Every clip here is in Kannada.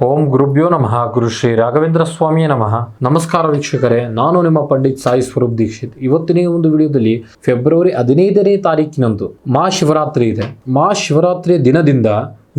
ಓಂ ಗುರುಭ್ಯೋ ನಮಃ. ಗುರು ಶ್ರೀ ರಾಘವೇಂದ್ರ ಸ್ವಾಮಿಯೇ ನಮಃ. ನಮಸ್ಕಾರ ವೀಕ್ಷಕರೇ, ನಾನು ನಿಮ್ಮ ಪಂಡಿತ್ ಸಾಯಿ ಸ್ವರೂಪ್ ದೀಕ್ಷಿತ್. ಇವತ್ತಿನ ಒಂದು ವಿಡಿಯೋದಲ್ಲಿ ಫೆಬ್ರವರಿ 15ನೇ ತಾರೀಕಿನಂದು ಮಹಾಶಿವರಾತ್ರಿ ಇದೆ. ಮಹಾಶಿವರಾತ್ರಿಯ ದಿನದಿಂದ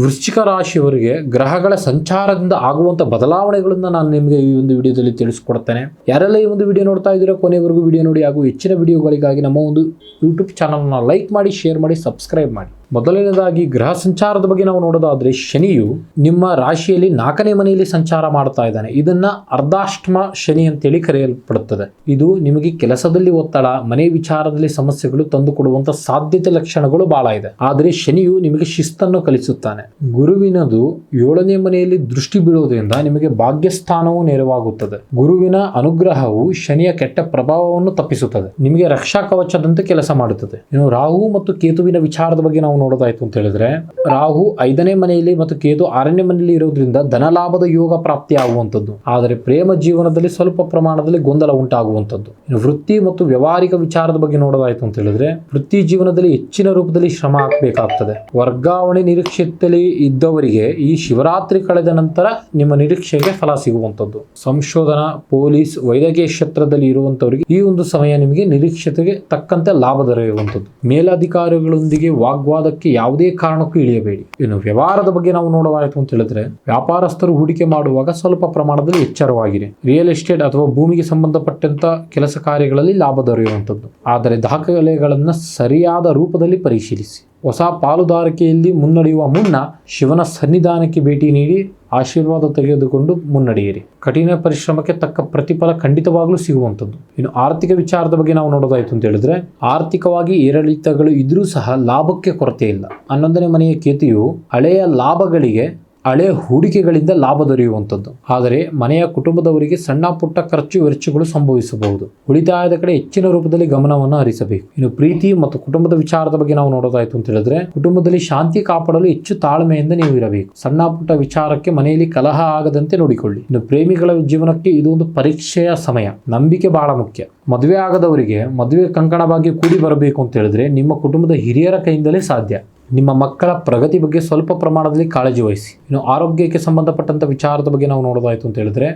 ವೃಶ್ಚಿಕ ರಾಶಿಯವರಿಗೆ ಗ್ರಹಗಳ ಸಂಚಾರದಿಂದ ಆಗುವಂತ ಬದಲಾವಣೆಗಳನ್ನ ನಾನು ನಿಮಗೆ ಈ ಒಂದು ವಿಡಿಯೋದಲ್ಲಿ ತಿಳಿಸ್ಕೊಡ್ತೇನೆ. ಯಾರೆಲ್ಲ ಈ ಒಂದು ವಿಡಿಯೋ ನೋಡ್ತಾ ಇದ್ದೀರಾ ಕೊನೆವರೆಗೂ ವಿಡಿಯೋ ನೋಡಿ, ಹಾಗೂ ಹೆಚ್ಚಿನ ವಿಡಿಯೋಗಳಿಗಾಗಿ ನಮ್ಮ ಒಂದು ಯೂಟ್ಯೂಬ್ ಚಾನಲ್ನ ಲೈಕ್ ಮಾಡಿ, ಶೇರ್ ಮಾಡಿ, ಸಬ್ಸ್ಕ್ರೈಬ್ ಮಾಡಿ. ಮೊದಲನೇದಾಗಿ ಗ್ರಹ ಸಂಚಾರದ ಬಗ್ಗೆ ನಾವು ನೋಡೋದಾದ್ರೆ, ಶನಿಯು ನಿಮ್ಮ ರಾಶಿಯಲ್ಲಿ 4ನೇ ಮನೆಯಲ್ಲಿ ಸಂಚಾರ ಮಾಡ್ತಾ ಇದ್ದಾನೆ. ಇದನ್ನ ಅರ್ಧಾಷ್ಟಮ ಶನಿ ಅಂತೇಳಿ ಕರೆಯಲ್ಪಡುತ್ತದೆ. ಇದು ನಿಮಗೆ ಕೆಲಸದಲ್ಲಿ ಒತ್ತಡ, ಮನೆ ವಿಚಾರದಲ್ಲಿ ಸಮಸ್ಯೆಗಳು ತಂದುಕೊಡುವಂತ ಸಾಧ್ಯತೆ ಲಕ್ಷಣಗಳು ಬಹಳ ಇದೆ. ಆದರೆ ಶನಿಯು ನಿಮಗೆ ಶಿಸ್ತನ್ನು ಕಲಿಸುತ್ತಾನೆ. ಗುರುವಿನದು 7ನೇ ಮನೆಯಲ್ಲಿ ದೃಷ್ಟಿ ಬೀಳುವುದರಿಂದ ನಿಮಗೆ ಭಾಗ್ಯಸ್ಥಾನವು ನೆರವಾಗುತ್ತದೆ. ಗುರುವಿನ ಅನುಗ್ರಹವು ಶನಿಯ ಕೆಟ್ಟ ಪ್ರಭಾವವನ್ನು ತಪ್ಪಿಸುತ್ತದೆ, ನಿಮಗೆ ರಕ್ಷಾ ಕವಚದಂತೆ ಕೆಲಸ ಮಾಡುತ್ತದೆ. ಇನ್ನು ರಾಹು ಮತ್ತು ಕೇತುವಿನ ವಿಚಾರದ ಬಗ್ಗೆ ನಾವು ನೋಡೋದಾಯ್ತು ಅಂತ ಹೇಳಿದ್ರೆ, ರಾಹು 5ನೇ ಮನೆಯಲ್ಲಿ ಮತ್ತು ಕೇತು 6ನೇ ಮನೆಯಲ್ಲಿ ಇರೋದ್ರಿಂದ ಧನಲಾಭದ ಯೋಗ ಪ್ರಾಪ್ತಿ ಆಗುವಂಥದ್ದು. ಆದರೆ ಪ್ರೇಮ ಜೀವನದಲ್ಲಿ ಸ್ವಲ್ಪ ಪ್ರಮಾಣದಲ್ಲಿ ಗೊಂದಲ ಉಂಟಾಗುವಂಥದ್ದು. ಇನ್ನು ವೃತ್ತಿ ಮತ್ತು ವ್ಯವಹಾರಿಕ ವಿಚಾರದ ಬಗ್ಗೆ ನೋಡೋದಾಯ್ತು ಅಂತ ಹೇಳಿದ್ರೆ, ವೃತ್ತಿ ಜೀವನದಲ್ಲಿ ಹೆಚ್ಚಿನ ರೂಪದಲ್ಲಿ ಶ್ರಮ ಹಾಕಬೇಕಾಗ್ತದೆ. ವರ್ಗಾವಣೆ ನಿರೀಕ್ಷೆಯಲ್ಲಿ ಇದ್ದವರಿಗೆ ಈ ಶಿವರಾತ್ರಿ ಕಳೆದ ನಂತರ ನಿಮ್ಮ ನಿರೀಕ್ಷೆಗೆ ಫಲ ಸಿಗುವಂಥದ್ದು. ಸಂಶೋಧನಾ, ಪೊಲೀಸ್, ವೈದ್ಯಕೀಯ ಕ್ಷೇತ್ರದಲ್ಲಿ ಇರುವಂತವರಿಗೆ ಈ ಒಂದು ಸಮಯ ನಿಮಗೆ ನಿರೀಕ್ಷತೆಗೆ ತಕ್ಕಂತೆ ಲಾಭ ದೊರೆಯುವಂಥದ್ದು. ಮೇಲಧಿಕಾರಿಗಳೊಂದಿಗೆ ವಾಗ್ವಾದಕ್ಕೆ ಯಾವುದೇ ಕಾರಣಕ್ಕೂ ಇಳಿಯಬೇಡಿ. ಇನ್ನು ವ್ಯವಹಾರದ ಬಗ್ಗೆ ನಾವು ನೋಡೋದಾಯಿತು ಅಂತ ಹೇಳಿದ್ರೆ, ವ್ಯಾಪಾರಸ್ಥರು ಹೂಡಿಕೆ ಮಾಡುವಾಗ ಸ್ವಲ್ಪ ಪ್ರಮಾಣದಲ್ಲಿ ಎಚ್ಚರವಾಗಿರಿ. ರಿಯಲ್ ಎಸ್ಟೇಟ್ ಅಥವಾ ಭೂಮಿಗೆ ಸಂಬಂಧಪಟ್ಟಂತ ಕೆಲಸ ಕಾರ್ಯಗಳಲ್ಲಿ ಲಾಭ ದೊರೆಯುವಂಥದ್ದು. ಆದರೆ ದಾಖಲೆಗಳನ್ನು ಸರಿಯಾದ ರೂಪದಲ್ಲಿ ಪರಿಶೀಲಿಸಿ. ಹೊಸ ಪಾಲುದಾರಿಕೆಯಲ್ಲಿ ಮುನ್ನಡೆಯುವ ಮುನ್ನ ಶಿವನ ಸನ್ನಿಧಾನಕ್ಕೆ ಭೇಟಿ ನೀಡಿ ಆಶೀರ್ವಾದ ತೆಗೆದುಕೊಂಡು ಮುನ್ನಡೆಯಿರಿ. ಕಠಿಣ ಪರಿಶ್ರಮಕ್ಕೆ ತಕ್ಕ ಪ್ರತಿಫಲ ಖಂಡಿತವಾಗ್ಲೂ ಸಿಗುವಂಥದ್ದು. ಇನ್ನು ಆರ್ಥಿಕ ವಿಚಾರದ ಬಗ್ಗೆ ನಾವು ನೋಡೋದಾಯ್ತು ಅಂತ ಹೇಳಿದ್ರೆ, ಆರ್ಥಿಕವಾಗಿ ಏರಿಳಿತಗಳು ಇದ್ರೂ ಸಹ ಲಾಭಕ್ಕೆ ಕೊರತೆ ಇಲ್ಲ. 11ನೇ ಮನೆಯ ಕೇತಿಯು ಹಳೆಯ ಲಾಭಗಳಿಗೆ, ಹಳೆ ಹೂಡಿಕೆಗಳಿಂದ ಲಾಭ ದೊರೆಯುವಂಥದ್ದು. ಆದರೆ ಮನೆಯ ಕುಟುಂಬದವರಿಗೆ ಸಣ್ಣ ಪುಟ್ಟ ಖರ್ಚು ವೆಚ್ಚಗಳು ಸಂಭವಿಸಬಹುದು. ಉಳಿತಾಯದ ಕಡೆ ಹೆಚ್ಚಿನ ರೂಪದಲ್ಲಿ ಗಮನವನ್ನು ಹರಿಸಬೇಕು. ಇನ್ನು ಪ್ರೀತಿ ಮತ್ತು ಕುಟುಂಬದ ವಿಚಾರದ ಬಗ್ಗೆ ನಾವು ನೋಡೋದಾಯ್ತು ಅಂತ ಹೇಳಿದ್ರೆ, ಕುಟುಂಬದಲ್ಲಿ ಶಾಂತಿ ಕಾಪಾಡಲು ಹೆಚ್ಚು ತಾಳ್ಮೆಯಿಂದ ನೀವು ಇರಬೇಕು. ಸಣ್ಣ ಪುಟ್ಟ ವಿಚಾರಕ್ಕೆ ಮನೆಯಲ್ಲಿ ಕಲಹ ಆಗದಂತೆ ನೋಡಿಕೊಳ್ಳಿ. ಇನ್ನು ಪ್ರೇಮಿಗಳ ಜೀವನಕ್ಕೆ ಇದು ಒಂದು ಪರೀಕ್ಷೆಯ ಸಮಯ. ನಂಬಿಕೆ ಬಹಳ ಮುಖ್ಯ. ಮದುವೆ ಆಗದವರಿಗೆ ಮದುವೆ ಕಂಕಣ ಭಾಗ್ಯ ಕೂಡಿ ಬರಬೇಕು ಅಂತ ಹೇಳಿದ್ರೆ ನಿಮ್ಮ ಕುಟುಂಬದ ಹಿರಿಯರ ಕೈಯಿಂದಲೇ ಸಾಧ್ಯ. ನಿಮ್ಮ ಮಕ್ಕಳ ಪ್ರಗತಿ ಬಗ್ಗೆ ಸ್ವಲ್ಪ ಪ್ರಮಾಣದಲ್ಲಿ ಕಾಳಜಿ ವಹಿಸಿ. ಇನ್ನು ಆರೋಗ್ಯಕ್ಕೆ ಸಂಬಂಧಪಟ್ಟಂತ ವಿಚಾರದ ಬಗ್ಗೆ ನಾವು ನೋಡೋದಾಯ್ತು ಅಂತ ಹೇಳಿದ್ರೆ,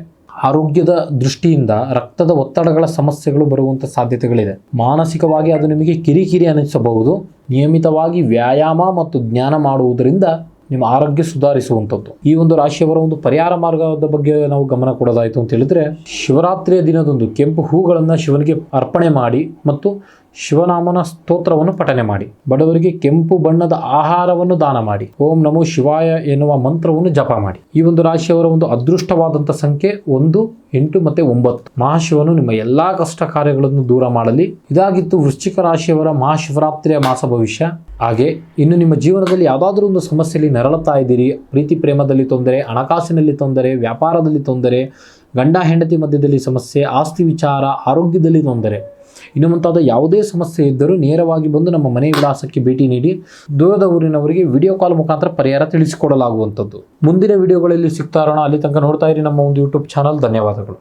ಆರೋಗ್ಯದ ದೃಷ್ಟಿಯಿಂದ ರಕ್ತದ ಒತ್ತಡಗಳ ಸಮಸ್ಯೆಗಳು ಬರುವಂತ ಸಾಧ್ಯತೆಗಳಿದೆ. ಮಾನಸಿಕವಾಗಿ ಅದು ನಿಮಗೆ ಕಿರಿಕಿರಿ ಅನಿಸಬಹುದು. ನಿಯಮಿತವಾಗಿ ವ್ಯಾಯಾಮ ಮತ್ತು ಜ್ಞಾನ ಮಾಡುವುದರಿಂದ ನಿಮ್ಮ ಆರೋಗ್ಯ ಸುಧಾರಿಸುವಂಥದ್ದು. ಈ ಒಂದು ರಾಶಿಯವರ ಒಂದು ಪರಿಹಾರ ಮಾರ್ಗದ ಬಗ್ಗೆ ನಾವು ಗಮನ ಕೊಡೋದಾಯಿತು ಅಂತ ಹೇಳಿದ್ರೆ, ಶಿವರಾತ್ರಿಯ ದಿನದಂದು ಕೆಂಪು ಹೂಗಳನ್ನು ಶಿವನಿಗೆ ಅರ್ಪಣೆ ಮಾಡಿ ಮತ್ತು ಶಿವನಾಮನ ಸ್ತೋತ್ರವನ್ನು ಪಠನೆ ಮಾಡಿ. ಬಡವರಿಗೆ ಕೆಂಪು ಬಣ್ಣದ ಆಹಾರವನ್ನು ದಾನ ಮಾಡಿ. ಓಂ ನಮೋ ಶಿವಾಯ ಎನ್ನುವ ಮಂತ್ರವನ್ನು ಜಪ ಮಾಡಿ. ಈ ಒಂದು ರಾಶಿಯವರ ಒಂದು ಅದೃಷ್ಟವಾದಂಥ ಸಂಖ್ಯೆ 1, 8 ಮತ್ತು 9. ಮಹಾಶಿವನು ನಿಮ್ಮ ಎಲ್ಲಾ ಕಷ್ಟ ಕಾರ್ಯಗಳನ್ನು ದೂರ ಮಾಡಲಿ. ಇದಾಗಿತ್ತು ವೃಶ್ಚಿಕ ರಾಶಿಯವರ ಮಹಾಶಿವರಾತ್ರಿಯ ಮಾಸ ಭವಿಷ್ಯ. ಹಾಗೆ ಇನ್ನು ನಿಮ್ಮ ಜೀವನದಲ್ಲಿ ಯಾವುದಾದ್ರೂ ಒಂದು ಸಮಸ್ಯೆಯಲ್ಲಿ ನರಳುತ್ತಾ ಇದ್ದೀರಿ, ಪ್ರೀತಿ ಪ್ರೇಮದಲ್ಲಿ ತೊಂದರೆ, ಹಣಕಾಸಿನಲ್ಲಿ ತೊಂದರೆ, ವ್ಯಾಪಾರದಲ್ಲಿ ತೊಂದರೆ, ಗಂಡ ಹೆಂಡತಿ ಮಧ್ಯದಲ್ಲಿ ಸಮಸ್ಯೆ, ಆಸ್ತಿ ವಿಚಾರ, ಆರೋಗ್ಯದಲ್ಲಿ ತೊಂದರೆ, ಇನ್ನು ಮುಂತಾದ ಯಾವುದೇ ಸಮಸ್ಯೆ ಇದ್ದರೂ ನೇರವಾಗಿ ಬಂದು ನಮ್ಮ ಮನೆ ವಿಳಾಸಕ್ಕೆ ಭೇಟಿ ನೀಡಿ ದೂರದ ಊರಿನವರಿಗೆ ವಿಡಿಯೋ ಕಾಲ್ ಮುಖಾಂತರ ಪರಿಹಾರ ತಿಳಿಸಿಕೊಡಲಾಗುವಂಥದ್ದು. ಮುಂದಿನ ವಿಡಿಯೋಗಳಲ್ಲಿ ಸಿಗ್ತಾ ಇರೋಣ. ಅಲ್ಲಿ ತನಕ ನೋಡ್ತಾ ಇರಿ ನಮ್ಮ ಒಂದು ಯೂಟ್ಯೂಬ್ ಚಾನಲ್. ಧನ್ಯವಾದಗಳು.